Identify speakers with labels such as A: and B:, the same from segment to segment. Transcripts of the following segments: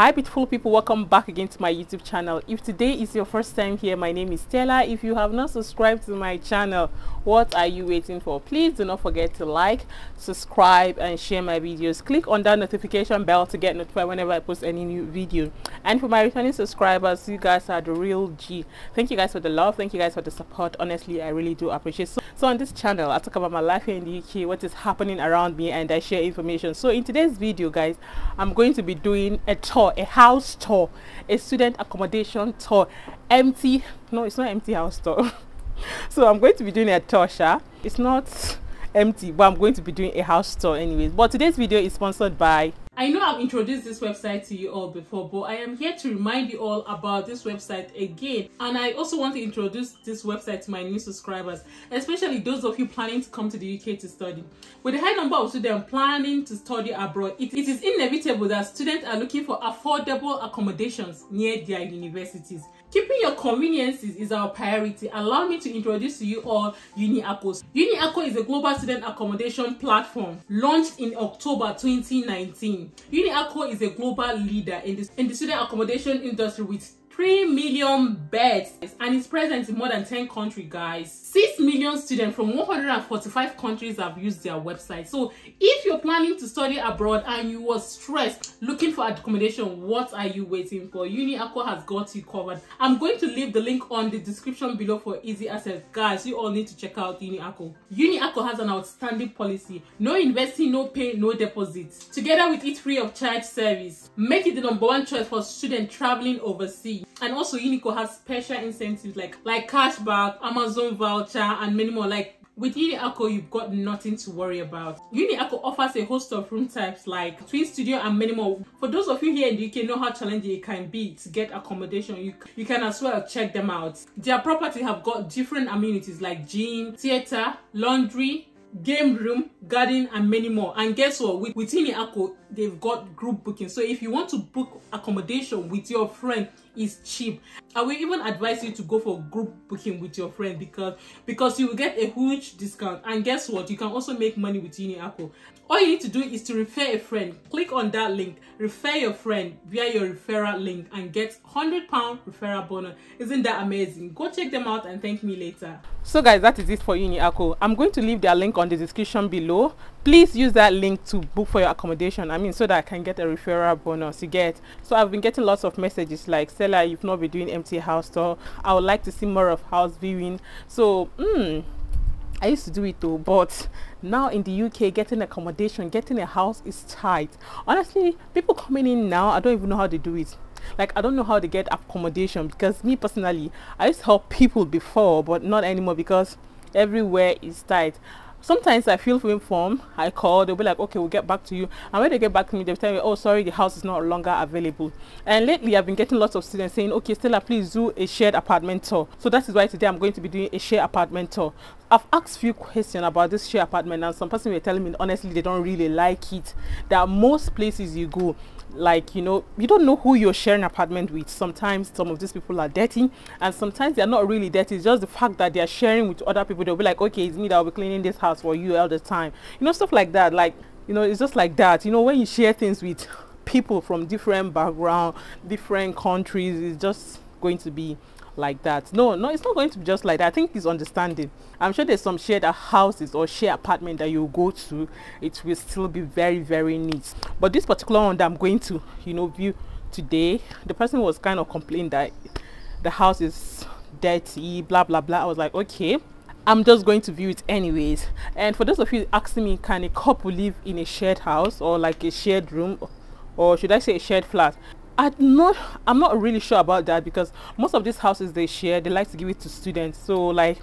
A: Hi beautiful people, welcome back again to my YouTube channel. If today is your first time here, my name is Stella. If you have not subscribed to my channel, what are you waiting for? Please do not forget to like, subscribe and share my videos. Click on that notification bell to get notified whenever I post any new video. And for my returning subscribers, you guys are the real G. Thank you guys for the love, thank you guys for the support. Honestly, I really do appreciate it. So on this channel I talk about my life here in the UK, what is happening around me, and I share information. So in today's video guys, I'm going to be doing a tour, a house tour, a student accommodation tour. Empty, no, it's not empty house tour. So I'm going to be doing a tour, it's not empty, but I'm going to be doing a house tour anyways. But today's video is sponsored by, I know I've introduced this website to you all before, but I am here to remind you all about this website again. And I also want to introduce this website to my new subscribers, especially those of you planning to come to the UK to study. With the high number of students planning to study abroad, it is inevitable that students are looking for affordable accommodations near their universities. Keeping your conveniences is our priority. Allow me to introduce to you all UniAcco. UniAcco is a global student accommodation platform launched in October 2019. UniAcco is a global leader in the student accommodation industry with 3 million beds and is present in more than 10 countries, guys. 6 million students from 145 countries have used their website. So if you're planning to study abroad and you were stressed looking for accommodation, what are you waiting for? UniAcco has got you covered. I'm going to leave the link on the description below for easy access. Guys, you all need to check out UniAcco. UniAcco has an outstanding policy: no investing, no pay, no deposits. Together with its free of charge service, make it the #1 choice for students traveling overseas. And also UniAcco has special incentives like cashback, Amazon voucher and many more. Like with UniAcco, you've got nothing to worry about. UniAcco offers a host of room types like twin studio and many more. For those of you here in the UK know how challenging it can be to get accommodation, you can as well check them out. Their property have got different amenities like gym, theater, laundry, game room, garden and many more. And guess what, with UniAcco they've got group booking. So if you want to book accommodation with your friend, it's cheap. I will even advise you to go for group booking with your friend because you will get a huge discount. And guess what, you can also make money with UniAcco. All you need to do is to refer a friend. Click on that link, refer your friend via your referral link and get £100 referral bonus. Isn't that amazing? Go check them out and thank me later. So guys, that is it for UniAcco. I'm going to leave their link on the description below. Please use that link to book for your accommodation, so that I can get a referral bonus. You get? So I've been getting lots of messages like, Stella, you've not been doing empty house tour, I would like to see more of house viewing. So I used to do it too, but now in the UK, getting accommodation, getting a house is tight. Honestly, people coming in now, I don't even know how they do it. Like, I don't know how they get accommodation, because me personally, I used to help people before, but not anymore because everywhere is tight. Sometimes I feel informed, I call, they'll be like, okay, we'll get back to you. And when they get back to me, they'll tell me, oh, sorry, the house is no longer available. And lately, I've been getting lots of students saying, okay, Stella, please do a shared apartment tour. So that is why today I'm going to be doing a shared apartment tour. I've asked few questions about this shared apartment, and some person were telling me, honestly, they don't really like it. There are most places you go, like, you don't know who you're sharing apartment with. Sometimes some of these people are dirty, and sometimes they're not really dirty. It's just the fact that they're sharing with other people. They'll be like, okay, it's me that will be cleaning this house for you all the time, stuff like that. Like, it's just like that. When you share things with people from different background, different countries, it's just going to be like that. No, it's not going to be just like that. I think it's understanding. I'm sure there's some shared houses or shared apartment that you go to, it will still be very, very neat. But this particular one that I'm going to view today, the person was kind of complaining that the house is dirty, blah blah blah. I was like, okay, I'm just going to view it anyways. And for those of you asking me, can a couple live in a shared house or like a shared room, or should I say a shared flat? I'm not really sure about that, because most of these houses they share, they like to give it to students. So like,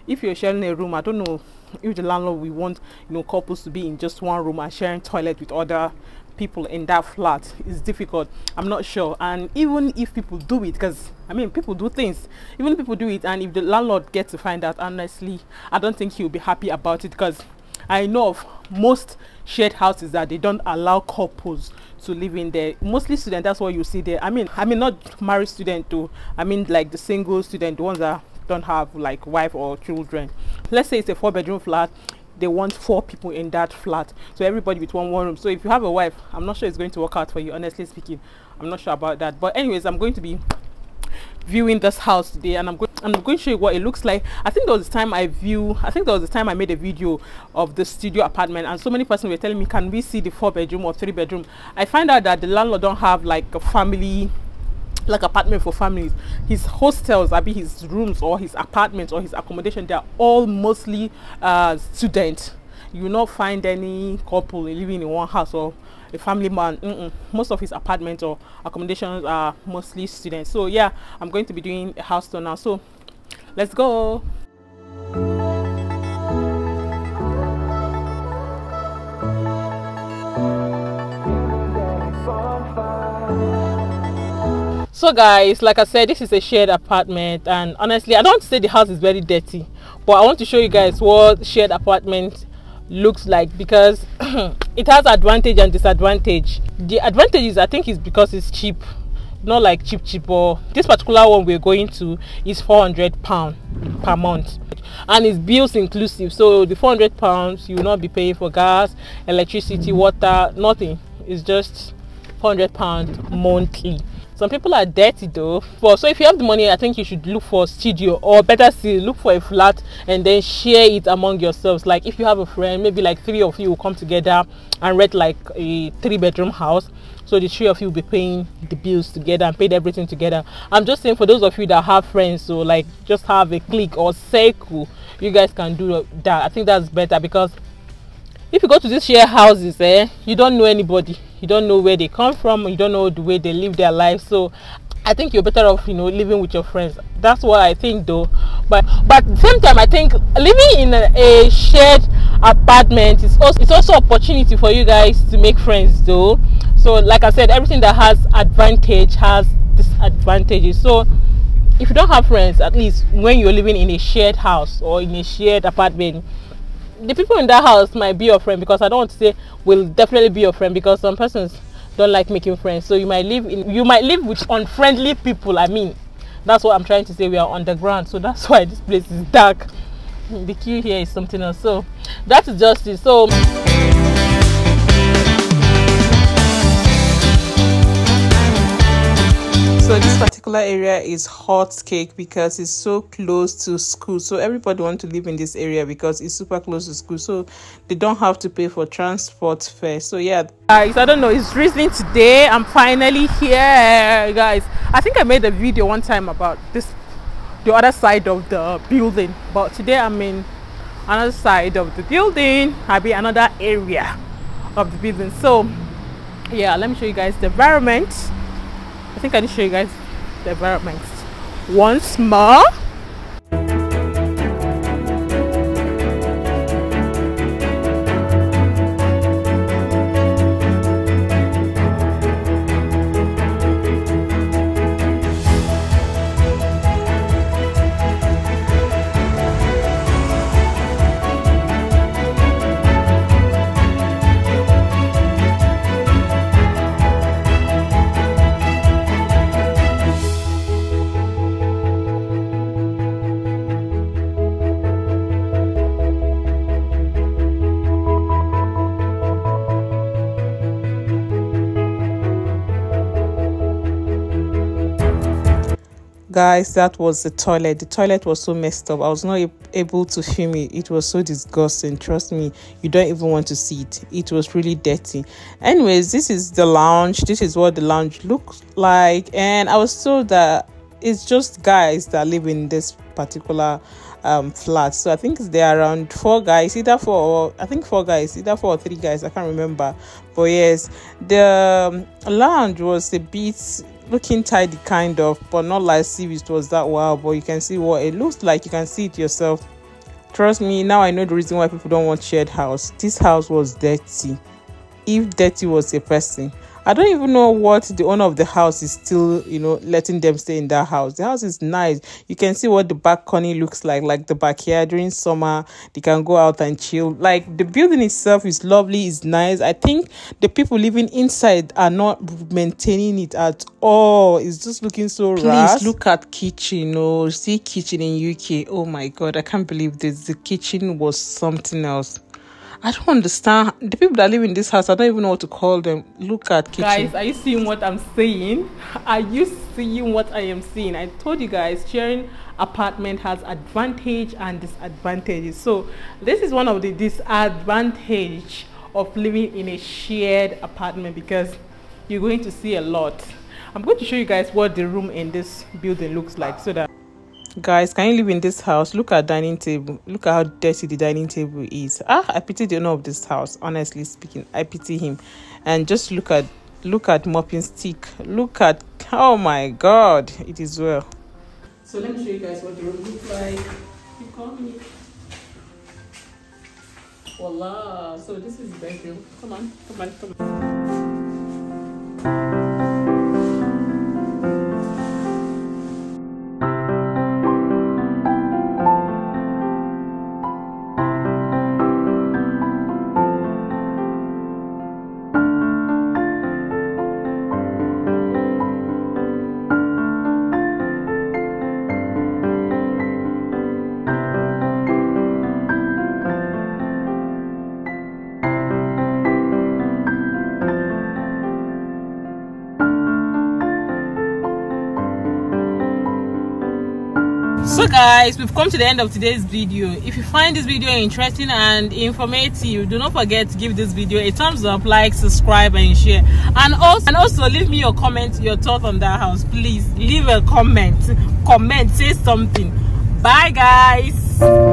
A: if you're sharing a room, I don't know if the landlord will want couples to be in just one room and sharing toilet with other people in that flat. It's difficult. I'm not sure. And even if people do it, because people do things, even if people do it, and if the landlord gets to find out, honestly, I don't think he'll be happy about it, because I know of most shared houses that they don't allow couples to live in there. Mostly students, that's what you see there. Not married student too. Like the single student, the ones that don't have like wife or children. Let's say it's a 4-bedroom flat, they want 4 people in that flat, so everybody with one room. So if you have a wife, I'm not sure it's going to work out for you, honestly speaking. I'm not sure about that. But anyways, I'm going to be viewing this house today, and I'm going to show you what it looks like. I think there was a time I made a video of the studio apartment, and so many persons were telling me, can we see the 4-bedroom or 3-bedroom? I find out that the landlord don't have like a family, like apartment for families. His hostels, I mean his rooms or his apartments or his accommodation, they are all mostly students. You will not find any couple living in one house or a family man. Most of his apartments or accommodations are mostly students. So yeah, I'm going to be doing a house tour now, so let's go. So guys, like I said, this is a shared apartment, and honestly I don't want to say the house is very dirty, but I want to show you guys what shared apartment looks like, because it has advantage and disadvantage. The advantage is, I think, is because it's cheap, not like cheap, or this particular one we're going to is £400 per month, and it's bills inclusive. So the £400 you will not be paying for gas, electricity, water, nothing. It's just £400 monthly. Some people are dirty though. So if you have the money, I think you should look for a studio, or better still, look for a flat and then share it among yourselves. Like if you have a friend, maybe like 3 of you will come together and rent like a 3-bedroom house. So the 3 of you will be paying the bills together and paid everything together. I'm just saying, for those of you that have friends, so like just have a clique or circle, you guys can do that. I think that's better, because if you go to these share houses, you don't know anybody. You don't know where they come from. You don't know the way they live their life. So I think you're better off, living with your friends. That's what I think though. But at the same time, I think living in a shared apartment is also opportunity for you guys to make friends though. So like I said, everything that has advantage has disadvantages. So if you don't have friends, at least when you're living in a shared house or in a shared apartment, the people in that house might be your friend, because I don't want to say will definitely be your friend, because some persons don't like making friends. So you might live with unfriendly people. I mean, that's what I'm trying to say. We are underground, so that's why this place is dark. The queue here is something else. So that is just it. So this particular area is hot cake because it's so close to school. So everybody wants to live in this area because it's super close to school. So they don't have to pay for transport fare. So yeah, guys, I don't know, it's drizzling today. I'm finally here, guys. I think I made a video one time about the other side of the building, but today I'm in another side of the building. I'll be another area of the building. So yeah, let me show you guys the environment. I think I need to show you guys the environment once more. Guys, that was the toilet. The toilet was so messed up. I was not able to film it. It was so disgusting. Trust me, you don't even want to see it. It was really dirty. Anyways, this is the lounge. This is what the lounge looks like, and I was told that it's just guys that live in this particular flat. So I think there are around 4 guys, either 4 or 3 guys, I can't remember. But yes, the lounge was a bit looking tidy kind of, but not like it was that wow. But you can see what it looks like. You can see it yourself. Trust me, now I know the reason why people don't want shared house. This house was dirty. If dirty was a person, I don't even know what the owner of the house is still, letting them stay in that house. The house is nice. You can see what the balcony looks like the backyard during summer. They can go out and chill. Like, the building itself is lovely, it's nice. I think the people living inside are not maintaining it at all. It's just looking so rough. Please look at kitchen. See kitchen in UK. Oh my God, I can't believe this. The kitchen was something else.
B: I don't understand the people that live in this house. I don't even know what to call them. Look at kitchen.
A: Guys, are you seeing what I'm saying? Are you seeing what I am seeing? I told you guys, sharing apartment has advantage and disadvantages. So this is one of the disadvantage of living in a shared apartment, because you're going to see a lot. I'm going to show you guys what the room in this building looks like, so that
B: guys, can you live in this house? Look at dining table. Look at how dirty the dining table is. I pity the owner of this house. Honestly speaking, I pity him. And just look at mopping stick. Look at, oh my god, it is well.
A: So let me show you guys what the room looks like. You call me. Voila. So this is the bedroom. Come on. So guys, we've come to the end of today's video. If you find this video interesting and informative, do not forget to give this video a thumbs up, like, subscribe and share, and also leave me your comment, your thoughts on that house. Please leave a comment, say something. Bye guys.